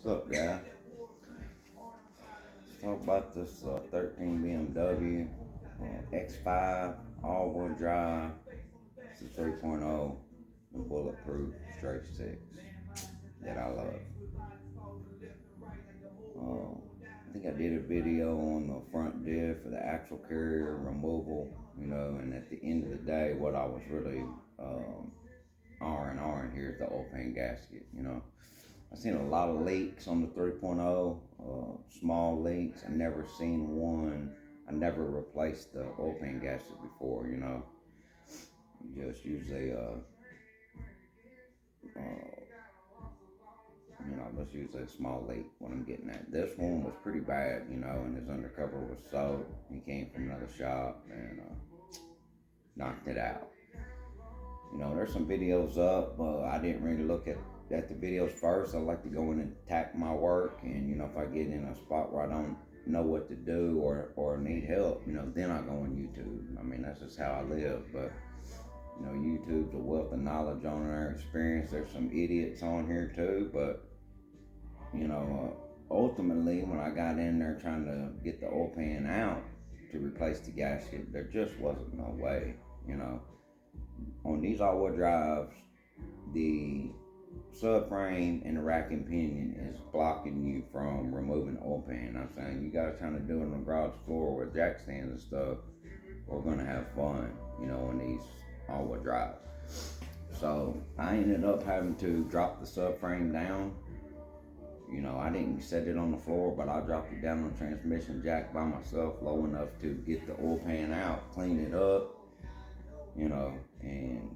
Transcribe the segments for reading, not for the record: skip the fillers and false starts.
What's up, guys? Let's talk about this 13 BMW X5 all-wheel drive. It's a 3.0 bulletproof straight six that I love. I think I did a video on the front diff for the axle carrier removal, and at the end of the day, what I was really R&R here is the oil pan gasket. I've seen a lot of leaks on the 3.0, small leaks. I never seen one. I never replaced the oil pan gasket before, Just usually, let's use a small leak, what I'm getting at. This one was pretty bad, and his undercover was soaked. He came from another shop and knocked it out. There's some videos up. I didn't really look at the videos first. I like to go in and attack my work, and if I get in a spot where I don't know what to do or need help, then I go on YouTube. I mean, that's just how I live. But YouTube's a wealth of knowledge on our experience. There's some idiots on here too, but ultimately, when I got in there trying to get the oil pan out to replace the gasket, there just wasn't no way. On these all-wheel drives, the subframe and the rack and pinion is blocking you from removing the oil pan. I'm saying, you guys trying to do it on the garage floor with jack stands and stuff, we're gonna have fun, on these all-wheel drives. So I ended up having to drop the subframe down. I didn't set it on the floor, but I dropped it down on the transmission jack by myself, low enough to get the oil pan out, clean it up, and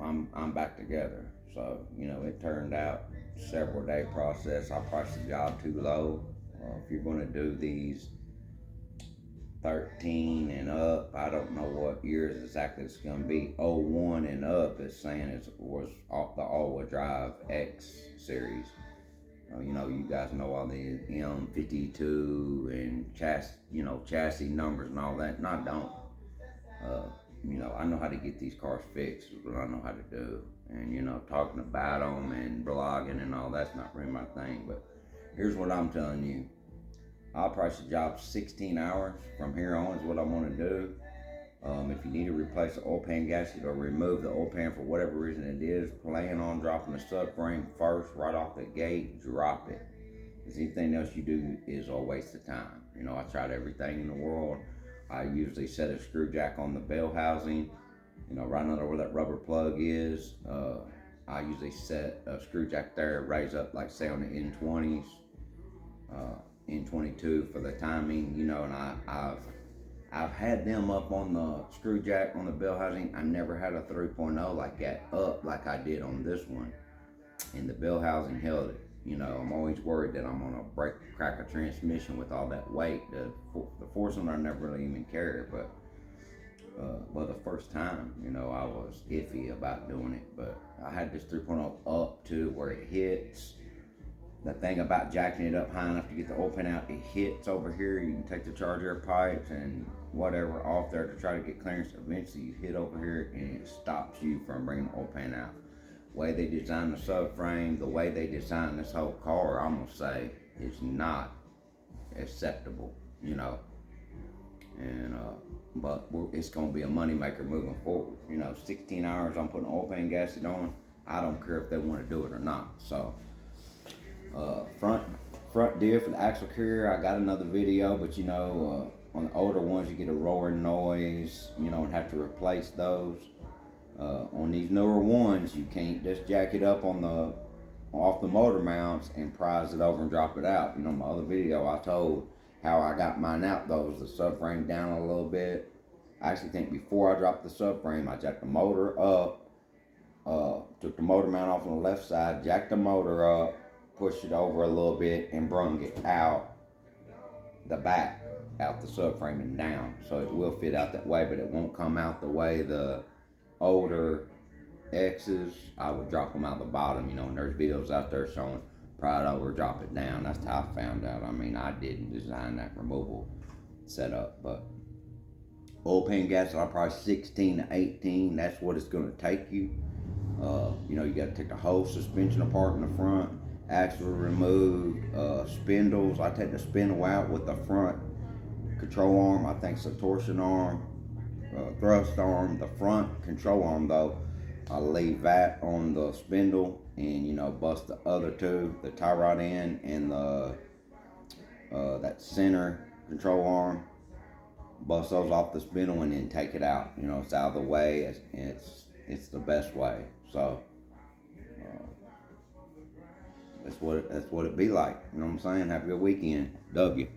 I'm back together. So, it turned out several day process. I priced the job too low. If you're going to do these 13 and up, I don't know what years exactly it's going to be. 01 and up is saying it was off the all-wheel drive X series. You guys know all the M52 and chassis numbers and all that, and I don't. I know how to get these cars fixed, is what I know how to do. And, talking about them and blogging and all, that's not really my thing. But here's what I'm telling you. I'll price the job 16 hours. From here on is what I want to do. If you need to replace the oil pan gasket or remove the oil pan for whatever reason it is, plan on dropping the subframe first, right off the gate, drop it. Because anything else you do is a waste of time. I tried everything in the world. I usually set a screw jack on the bell housing, right under where that rubber plug is. I usually set a screw jack there, raise up, like say on the N20s, N22 for the timing, and I've had them up on the screw jack on the bell housing. I never had a 3.0 like that up like I did on this one, and the bell housing held it. I'm always worried that I'm gonna crack a transmission with all that weight. The force on I never really even cared, but the first time, I was iffy about doing it. But I had this 3.0 up to where it hits. The thing about jacking it up high enough to get the oil pan out, it hits over here. You can take the charger pipes and whatever off there to try to get clearance. Eventually you hit over here and it stops you from bringing the oil pan out. The way they designed the subframe, the way they designed this whole car, I'm gonna say, is not acceptable, and but it's gonna be a moneymaker moving forward. 16 hours I'm putting oil pan gasket on. I don't care if they want to do it or not. So front diff for the axle carrier, I got another video, but on the older ones you get a roaring noise, and have to replace those. On these newer ones, you can't just jack it up off the motor mounts and prise it over and drop it out. My other video, I told how I got mine out. Those the subframe down a little bit. I actually think before I dropped the subframe, I jacked the motor up, took the motor mount off on the left side, jacked the motor up, pushed it over a little bit, and brung it out the back, out the subframe and down. So it will fit out that way, but it won't come out the way the older X's. I would drop them out the bottom, and there's videos out there showing pry it over, drop it down. That's how I found out. I mean, I didn't design that removal setup, but oil pan gasket, I probably 16 to 18. That's what it's going to take you. You got to take the whole suspension apart in the front, actually remove spindles. I take the spindle out with the front control arm. I think it's a torsion arm, thrust arm. The front control arm though, I leave that on the spindle, and bust the other two, the tie rod end and the that center control arm. Bust those off the spindle and then take it out. It's out of the way. It's the best way. So that's what it be like. You know what I'm saying? Have a good weekend. W.